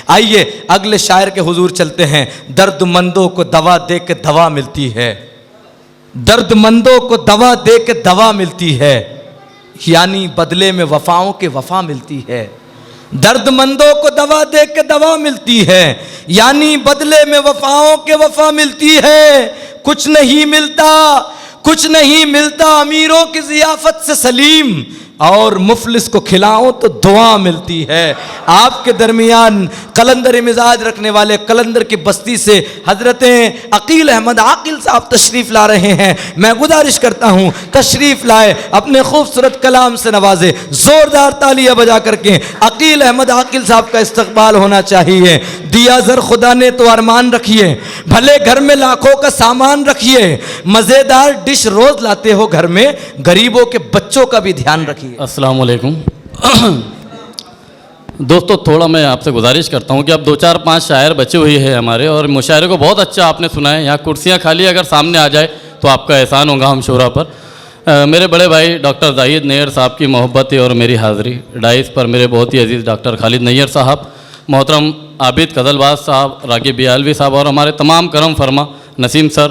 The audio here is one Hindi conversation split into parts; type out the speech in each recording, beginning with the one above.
आइए अगले शायर के हुजूर चलते हैं। दर्दमंदों को दवा दे के दवा मिलती है, दर्दमंदों को दवा दे के दवा मिलती है, यानी बदले में वफाओं के वफा मिलती है। दर्दमंदों को दवा दे के दवा मिलती है, यानी बदले में वफाओं के वफा मिलती है। कुछ नहीं मिलता, कुछ नहीं मिलता अमीरों की जियाफत से सलीम, और मुफलिस को खिलाओ तो दुआ मिलती है। आपके दरमियान कलंदर मिजाज रखने वाले कलंदर की बस्ती से हजरत अकील अहमद आकिल साहब तशरीफ़ ला रहे हैं। मैं गुजारिश करता हूँ तशरीफ़ लाए, अपने खूबसूरत कलाम से नवाजे, ज़ोरदार तालियां बजा करके अकील अहमद आकिल साहब का इस्तकबाल होना चाहिए। दिया ज़र खुदा ने तो अरमान रखिए, भले घर में लाखों का सामान रखिए, मज़ेदार डिश रोज़ लाते हो घर में, गरीबों के बच्चों का भी ध्यान रखिए। अस्सलाम वालेकुम। दोस्तों, थोड़ा मैं आपसे गुजारिश करता हूँ कि अब 2-4-5 शायर बचे हुए हैं हमारे, और मुशायरे को बहुत अच्छा आपने सुना है। यहाँ कुर्सियाँ खाली अगर सामने आ जाए तो आपका एहसान होगा हम शोरा पर। मेरे बड़े भाई डॉक्टर जाहिद नैयर साहब की मोहब्बत और मेरी हाज़िरी, डाइस पर मेरे बहुत ही अजीज़ डॉक्टर खालिद नैयर साहब, मोहतरम आबिद कदलबाज साहब, रागिब बियालवी साहब, और हमारे तमाम करम फरमा नसीम सर।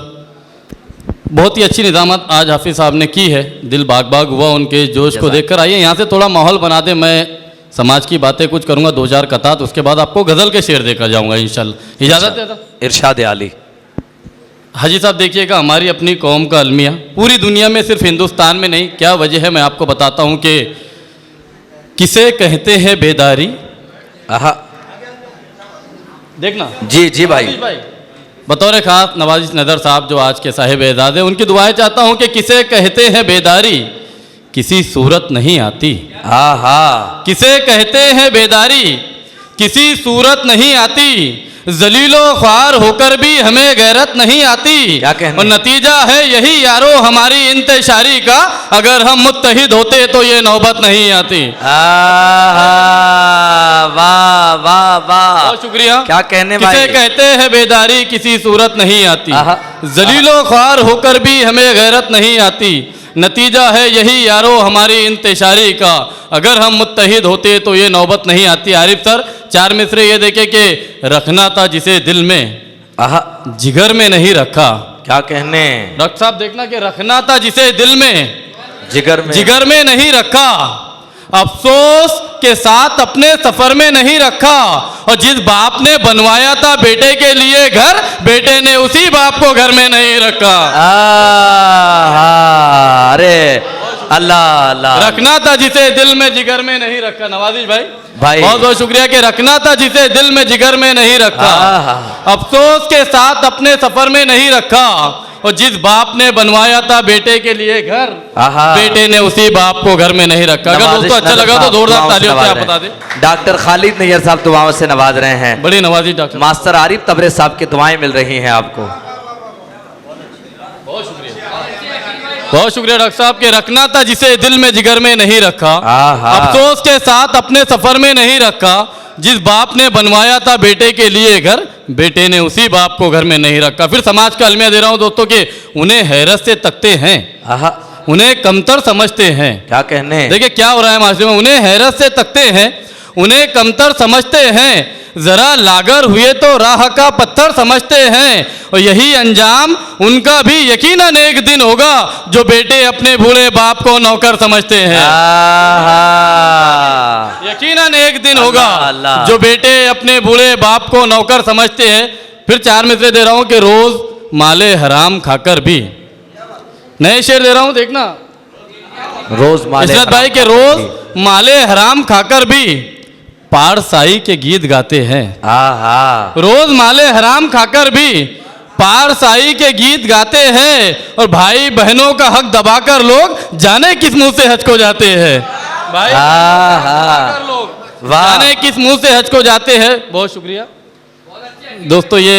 बहुत ही अच्छी निज़ामत आज हाफिज़ साहब ने की है, दिल बाग बाग हुआ उनके जोश को देखकर। आइए यहाँ से थोड़ा माहौल बना दें, मैं समाज की बातें कुछ करूँगा, 2-4 कतात, उसके बाद आपको गज़ल के शेर देकर जाऊँगा इंशाल्लाह। इजाज़त है? इरशाद आली। हाजी साहब देखिएगा, हमारी अपनी कौम का अलमिया पूरी दुनिया में, सिर्फ हिंदुस्तान में नहीं, क्या वजह है मैं आपको बताता हूँ कि किसे कहते हैं बेदारी। आहा, देखना जी जी भाई। बतौर खास नवाजिश नदर साहब जो आज के साहिब एजाज है, उनकी दुआएं चाहता हूँ कि किसे कहते हैं बेदारी, किसी सूरत नहीं आती। आहा, किसे कहते हैं बेदारी, किसी सूरत नहीं आती, जलीलो ख्वार होकर भी हमें गैरत नहीं आती। क्या कहने? और नतीजा है यही यारो हमारी इंतशारी का, अगर हम मुत्तहिद होते तो ये नौबत नहीं आती। वाह वाह वाह, बहुत शुक्रिया। क्या कहने भाई। किसे कहते हैं बेदारी, किसी सूरत नहीं आती, जलीलो ख्वार होकर भी हमें गैरत नहीं आती, नतीजा है यही यारो हमारी इंतशारी का, अगर हम मुत्तहिद होते तो ये नौबत नहीं आती। आरिफ सर 4 मिसरे ये देखे कि रखना था जिसे दिल में, आहा, जिगर में नहीं रखा। क्या कहने? डॉक्टर साहब देखना कि रखना था जिसे दिल में, जिगर में नहीं रखा, अफसोस के साथ अपने सफर में नहीं रखा, और जिस बाप ने बनवाया था बेटे के लिए घर, बेटे ने उसी बाप को घर में नहीं रखा। अरे अल्लाह अल्लाह। रखना था जिसे दिल में जिगर में नहीं रखा। नवाजिश भाई बहुत बहुत शुक्रिया कि रखना था जिसे दिल में जिगर में नहीं रखा, अफसोस के साथ अपने सफर में नहीं रखा, और जिस बाप ने बनवाया था बेटे के लिए घर, बेटे ने उसी बाप को घर में नहीं रखा। अगर दोस्तों अच्छा लगा तो जोरदार तालियों से आप बता दें। डॉक्टर खालिद नैयर साहब दुआओं से नवाज रहे हैं। बड़ी नवाजी डॉक्टर। मास्टर आरिफ तबरेज़ साहब की दुआएं मिल रही हैं आपको। बहुत शुक्रिया, बहुत शुक्रिया डॉक्टर साहब के रखना था जिसे दिल में जिगर में नहीं रखा, अफसोस के साथ अपने सफर में नहीं रखा, जिस बाप ने बनवाया था बेटे के लिए घर, बेटे ने उसी बाप को घर में नहीं रखा। फिर समाज का अलमिया दे रहा हूं दोस्तों कि उन्हें हैरत से तकते हैं, उन्हें कमतर समझते हैं। क्या कहने? देखिए क्या हो रहा है माशरे में, उन्हें हैरत से तकते हैं, उन्हें कमतर समझते हैं, जरा लागर हुए तो राह का पत्थर समझते हैं, और यही अंजाम उनका भी यकीनन एक दिन होगा, जो बेटे अपने बूढ़े बाप को नौकर समझते हैं। यकीनन एक दिन होगा जो बेटे अपने बूढ़े बाप को नौकर समझते हैं। फिर 4 मिसरे दे रहा हूं कि रोज माले हराम खाकर भी, नए शेर दे रहा हूं देखना, रोज माले इशरत भाई के रोज माले हराम खाकर भी पारसाई के गीत गाते हैं। रोज माले हराम खाकर भी पारसाई के गीत गाते हैं, और भाई बहनों का हक दबाकर लोग जाने किस मुंह से हज को जाते हैं। भाई लोग जाने किस मुंह से हज को जाते हैं। बहुत शुक्रिया दोस्तों। ये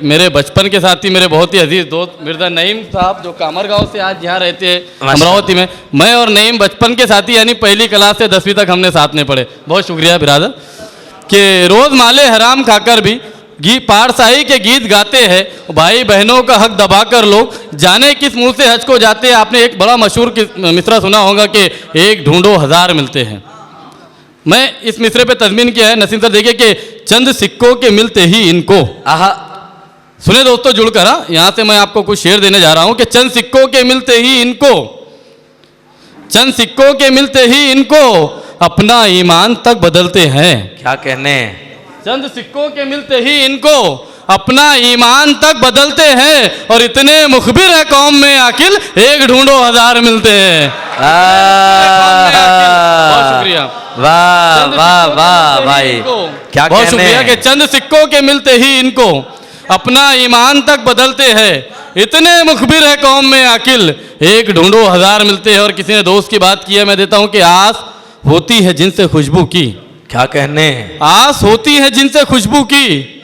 मेरे बचपन के साथी, मेरे बहुत ही अजीज दोस्त मिर्जा नईम साहब, जो कामरगांव से आज यहाँ रहते हैं अमरावती में। मैं और नईम बचपन के साथी, यानी पहली क्लास से 10वीं तक हमने साथ में पढ़े। बहुत शुक्रिया बिरादर कि रोज माले हराम खाकर भी पारसाई के गीत गाते हैं, भाई बहनों का हक दबाकर लोग जाने किस मुंह से हज को जाते हैं। आपने एक बड़ा मशहूर मिसरा सुना होगा कि एक ढूंढो 1000 मिलते हैं। मैं इस मिसरे पे तज़मीन किया है नसीम सर, देखिए कि चंद सिक्कों के मिलते ही इनको, आहा, सुने दोस्तों जुड़कर, हाँ, यहाँ से मैं आपको कुछ शेर देने जा रहा हूं कि चंद सिक्कों के मिलते ही इनको, चंद सिक्कों के मिलते ही इनको अपना ईमान तक बदलते हैं। क्या कहने, चंद सिक्कों के मिलते ही इनको अपना ईमान तक बदलते हैं, और इतने मुखबिर है कौम में आकिल, एक ढूंढो हजार मिलते हैं। बहुत शुक्रिया, वाह वाह वाह भाई, क्या बहुत कहने, शुक्रिया कि चंद सिक्कों के मिलते ही इनको अपना ईमान तक बदलते हैं, इतने मुखबिर है कौम में आकिल, एक ढूंढो हजार मिलते हैं। और किसी ने दोस्त की बात की है, मैं देता हूं कि आस होती है जिनसे खुशबू की, क्या कहने, आस होती है जिनसे खुशबू की,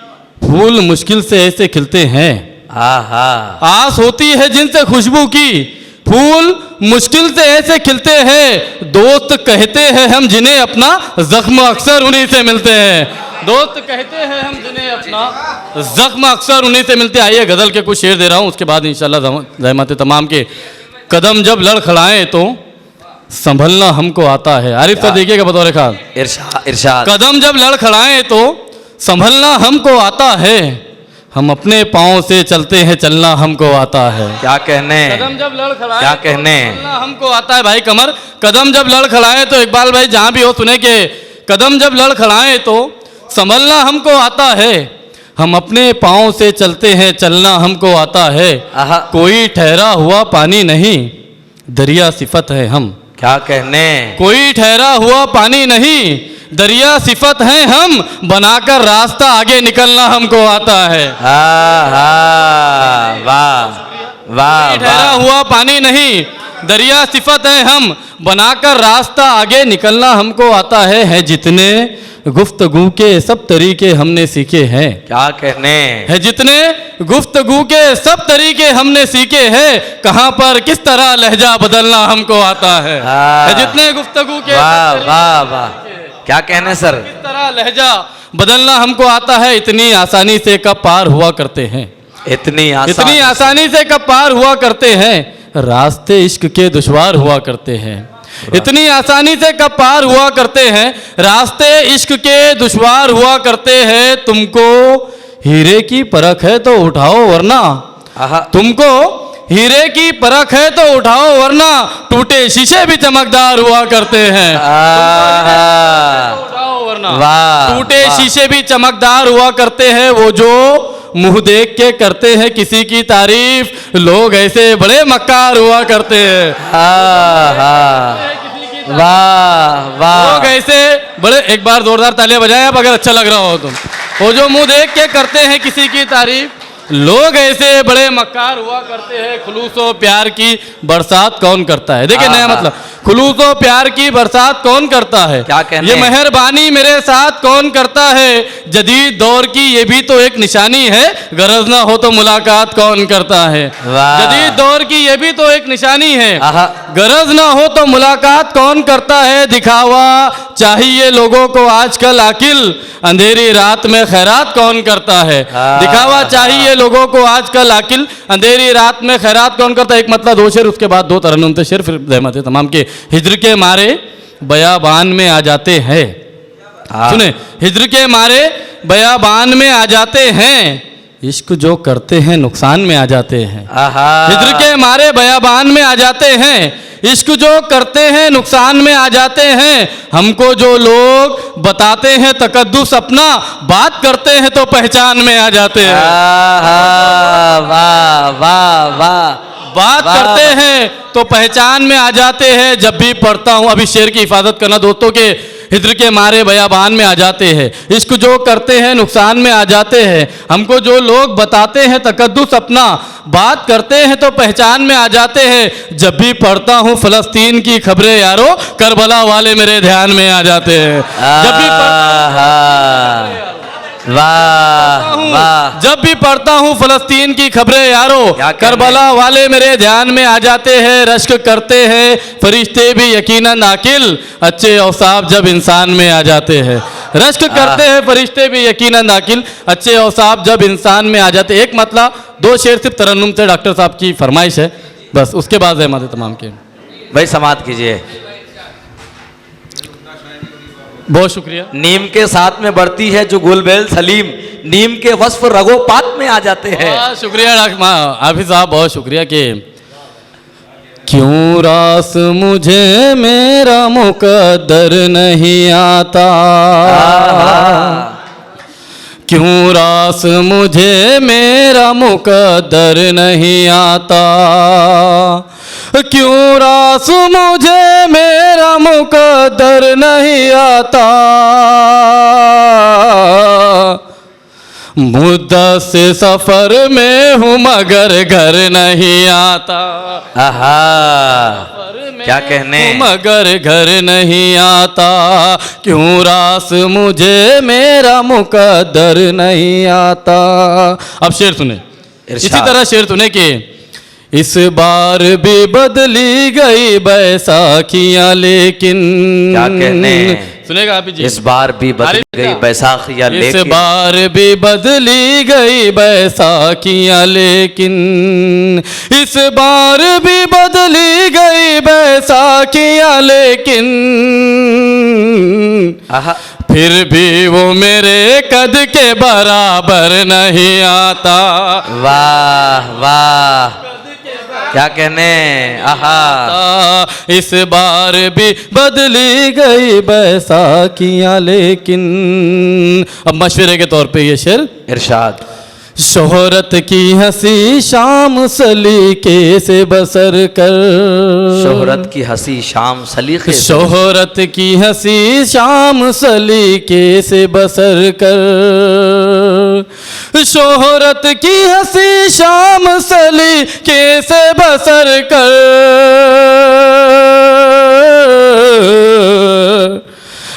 फूल मुश्किल से ऐसे खिलते हैं। आहा, आस होती है जिनसे खुशबू की, फूल मुश्किल से ऐसे खिलते हैं, दोस्त कहते हैं हम जिन्हें अपना जख्म अक्सर उन्हीं से मिलते हैं। दोस्त कहते हैं हम जिन्हें अपना जख्म अक्सर उन्हीं से मिलते हैं। आइए गजल के कुछ शेर दे रहा हूं, उसके बाद इंशाल्लाह रहमत तमाम के। कदम जब लड़खड़ाएं तो संभलना हमको आता है। आरिफ सर देखिएगा बतौर खास, इरशाद, कदम जब लड़खड़ाएं तो संभलना हमको आता है, हम अपने पाँव से चलते हैं चलना हमको आता है। क्या कहने, कदम जब लड़खड़ाए क्या कहने, तो चलना हमको आता है। भाई कमर, कदम जब लड़खड़ाए तो इकबाल भाई जहाँ भी हो सुने के, कदम जब लड़खड़ाए तो संभलना हमको आता है, हम अपने पाँव से चलते हैं चलना हमको आता है। आहा, कोई ठहरा हुआ पानी नहीं, दरिया सिफत है हम। क्या कहने, कोई ठहरा हुआ पानी नहीं, दरिया सिफत है हम, बनाकर रास्ता आगे निकलना हमको आता है। आहा, वाह वाह कोई ठहरा वाह, हुआ पानी नहीं, दरिया सिफत है हम, बनाकर रास्ता आगे निकलना हमको आता है जितने गुफ्तगू के सब तरीके हमने सीखे हैं। क्या कहने, है जितने गुफ्तगू के सब तरीके हमने सीखे हैं, कहाँ पर किस तरह लहजा बदलना हमको आता है। है जितने गुफ्तगू के वाह वाह वाह, क्या कहने सर, किस तरह लहजा बदलना हमको आता है, इतनी आसानी से कब पार हुआ करते हैं, इतनी आसानी से कब पार हुआ करते हैं, रास्ते इश्क के दुश्वार हुआ करते हैं। इतनी आसानी से कब पार हुआ करते हैं, रास्ते इश्क के दुश्वार हुआ करते हैं। तुमको हीरे की परख है तो उठाओ वरना, तुमको हीरे की परख है तो उठाओ वरना, टूटे शीशे भी चमकदार हुआ करते हैं। उठाओ वरना, टूटे शीशे भी चमकदार हुआ करते हैं। वो जो मुंह देख के करते हैं किसी की तारीफ, लोग ऐसे बड़े मक्कार हुआ करते हैं। वाह वाह, लोग ऐसे बड़े, एक बार जोरदार तालियां बजाएं आप अगर अच्छा लग रहा हो तो। वो जो मुंह देख के करते हैं किसी की तारीफ, लोग ऐसे बड़े मक्कार हुआ करते हैं। खुलूस और प्यार की बरसात कौन करता है, देखिए नया मतलब, खुलूस और प्यार की बरसात कौन करता है, क्या कहने, ये मेहरबानी मेरे साथ कौन करता है, जदीद दौर की ये भी तो एक निशानी है, गरज ना हो तो मुलाकात कौन करता है। जदीद दौर की ये भी तो एक निशानी है, गरज ना हो तो मुलाकात कौन करता है। दिखावा चाहिए लोगों को आजकल आकिल, अंधेरी रात में खैरात कौन करता है। दिखावा चाहिए लोगों को आजकल आकिल, अंधेरी रात में खैरात कौन करता है। एक मतलब दो शेर, उसके बाद दो तरन्नुम थे शेर, फिर रहमत तमाम के। हिज्र के मारे बयाबान में आ जाते हैं, सुने, हिज्र के मारे बयाबान में आ जाते हैं, इश्क जो करते हैं नुकसान में आ जाते हैं। हिज्र के मारे बयाबान में आ जाते हैं, इश्क जो करते हैं नुकसान में आ जाते हैं। हमको जो लोग बताते हैं तकद्दुस अपना, बात करते हैं तो पहचान में आ जाते हैं। वाह वाह वाह, बात करते हैं तो पहचान में आ जाते हैं। जब भी पढ़ता हूँ, अभी शेर की हिफाजत करना दोस्तों के, हिज्र के मारे बयाबान में आ जाते हैं, इश्क जो करते हैं नुकसान में आ जाते हैं। हमको जो लोग बताते हैं तकद्दुस अपना, बात करते हैं तो पहचान में आ जाते हैं। जब भी पढ़ता हूँ फलस्तीन की खबरें यारो, करबला वाले मेरे ध्यान में आ जाते हैं। जब भी जब भी पढ़ता हूँ फलस्तीन की खबरें यारो, करबला वाले मेरे ध्यान में आ जाते हैं। रश्क करते हैं फरिश्ते भी यकीनन आकिल, अच्छे औसाफ जब इंसान में आ जाते हैं। रश्क करते हैं फरिश्ते भी यकीनन आकिल, अच्छे औसाफ जब इंसान में आ जाते हैं। एक मतलब दो शेर सिर्फ तरन्नुम से, डॉक्टर साहब की फरमाइश है, बस उसके बाद रहमत तमाम के। भाई समाप्त कीजिए। बहुत शुक्रिया। नीम के साथ में बढ़ती है जो गुलबेल सलीम, नीम के वस्फ रगोपात में आ जाते हैं। बहुत शुक्रिया हाफिज साहब, बहुत शुक्रिया। कि क्यों रास मुझे मेरा मुकद्दर नहीं आता, क्यों रास मुझे मेरा मुकद्दर नहीं आता, क्यों रास मुझे मेरा मुकद्दर नहीं आता, मुद्दा से सफर में हूँ मगर घर नहीं आता। क्या कहने, मगर घर नहीं आता, क्यों रास मुझे मेरा मुकद्दर नहीं आता। अब शेर सुने, इसी तरह शेर सुने कि इस बार भी बदली गई बैसाखियाँ लेकिन, क्या कहने, सुनेगा आप जी, इस बार भी बदली गई बैसाखियाँ लेकिन, इस बार भी बदली गई बैसाखियाँ लेकिन, इस बार भी बदली गई बैसाखियाँ लेकिन, फिर भी वो मेरे कद के बराबर नहीं आता। वाह वाह, क्या कहने, इस बार भी बदली गई बैसाखियाँ लेकिन। अब मशवरे के तौर पे ये शेर इरशाद। शोहरत की हंसी शाम सलीके से बसर कर, शोहरत की हंसी शाम सलीके से, शोहरत की हंसी शाम सलीके से बसर कर, शोहरत की हंसी शाम सलीके से बसर कर,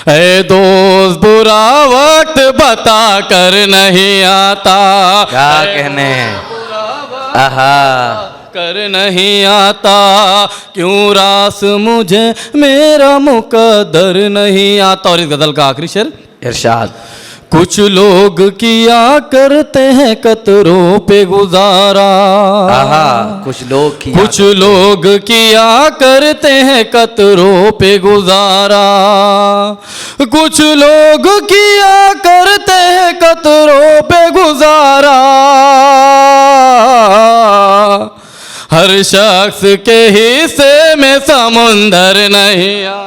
ऐ दोस्त बुरा वक्त बता कर नहीं आता। क्या कहने, कर नहीं आता, क्यों रास मुझे मेरा मुकद्दर नहीं आता। और इस गजल का आखिरी शेर इरशाद। कुछ लोग किया करते हैं कतरों पे गुजारा, कुछ लोग किया, कुछ लोग किया करते हैं कतरों पे गुजारा, कुछ लोग किया करते हैं कतरों पे गुजारा, हर शख्स के हिस्से में समुंदर नहीं आता।